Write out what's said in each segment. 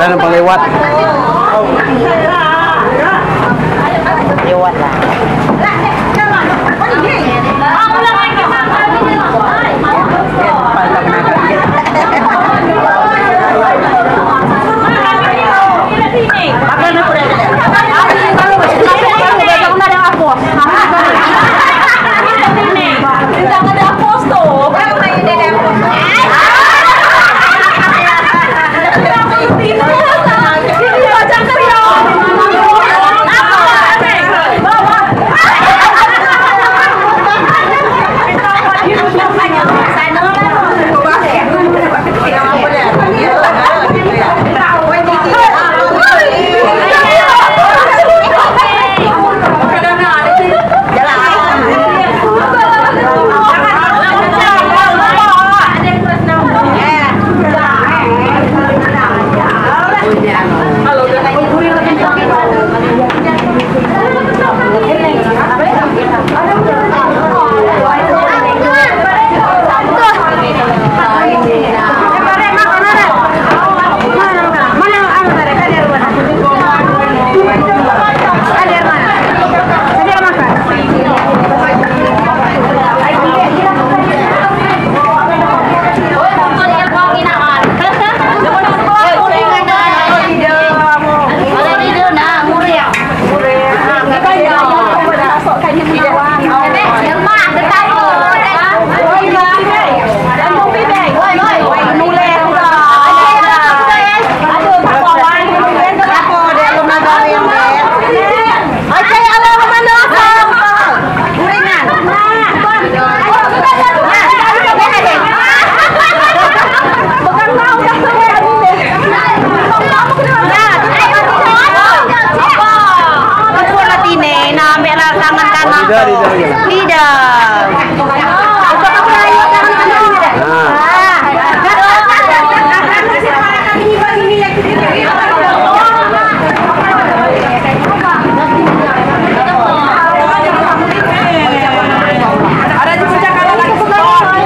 Dan pelewat. Lewat lah.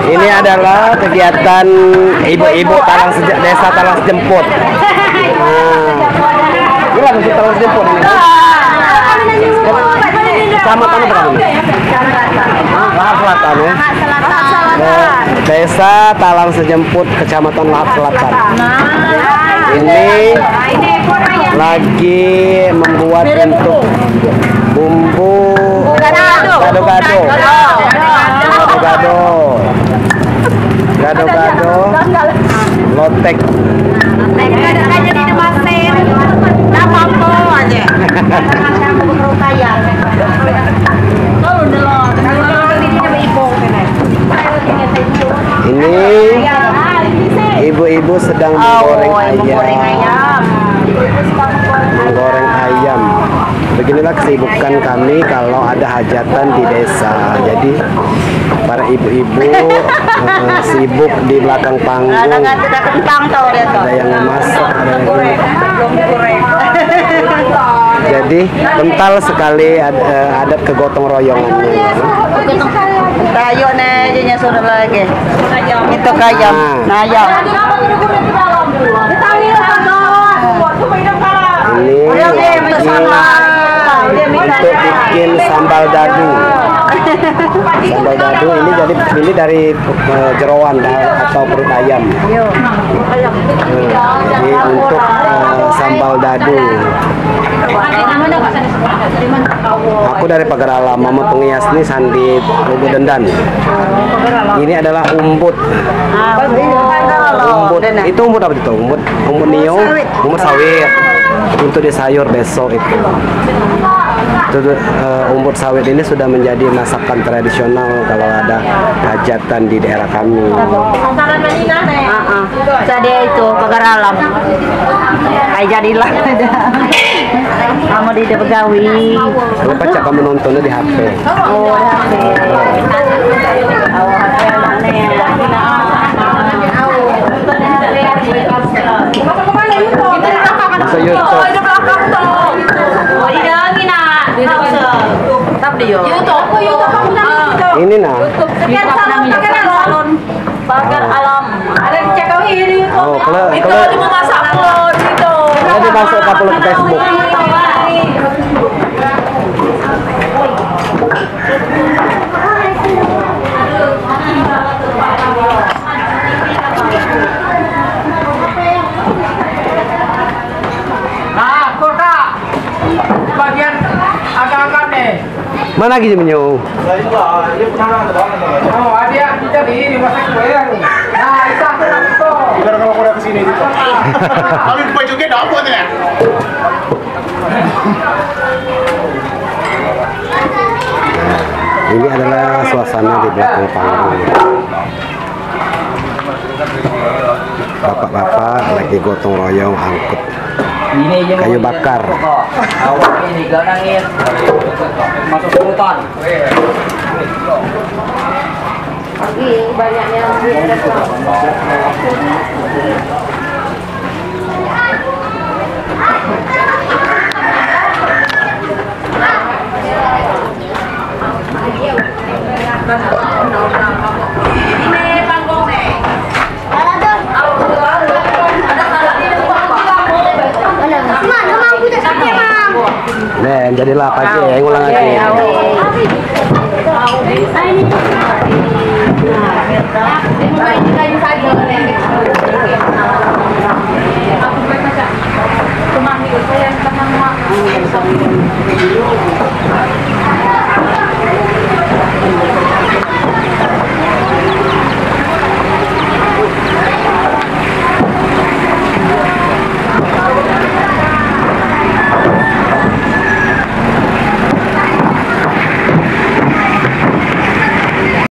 Ini adalah kegiatan ibu-ibu desa Talang Sejemput. Ini lah musik Talang Sejemput ini. Kecamatan berapa ini? Lahar Selatan ya. Desa Talang Sejemput, Kecamatan Lahar Selatan. Ini lagi membuat untuk bumbu gado-gado. Gado-gado, lotek. Ini ibu-ibu sedang menggoreng ayam. Menggoreng ayam. Beginilah kesibukan kami kalau ada hajatan di desa. Jadi para ibu-ibu sibuk di belakang panggung. Ada yang memasak, ada yang jadi kental sekali adat kegotong royongannya. Tayo na aja sudah lagi. Itu kayam, nayam. Ini untuk bikin sambal dadu. Sambal dadu ini dari jeroan atau perut ayam. Jadi untuk sambal dadu. Aku dari Pagar Alam, Mama pengias ini Sandi Rugu Dendan. Ini adalah umbut. Umbut itu umbut apa itu? Umbut nio, umbut sawit. untuk di sayur besok itu. Umbut sawit ini sudah menjadi masakan tradisional kalau ada hajatan di daerah kami. Tadi itu pagar alam. Kayak jadilah. Kamu di Begawi. Kenapa cak kamu nontonnya di HP? Oh, HP. Masuk YouTube. Ini nah. Pagar alam. Ada cek kau ini. Oh, kalau cuma masak upload gitu. kalau dimasuk upload ke Facebook. Nah, Kak. Bagian agak-agak nih. Mana lagi menyu? Oh, ada yang kita di masak kue. Nah, itu aku itu. Biar kalau udah kesini gitu. Kalau lupa juga dapat ya. Ini adalah suasana di belakang panggung. Bapak-bapak lagi gotong royong angkut kayu bakar. Awak ini gak nangis. Masuk 10 ton. Pagi banyaknya ada ini panggung nih. Dan jadilah pagi yang ulang lagi.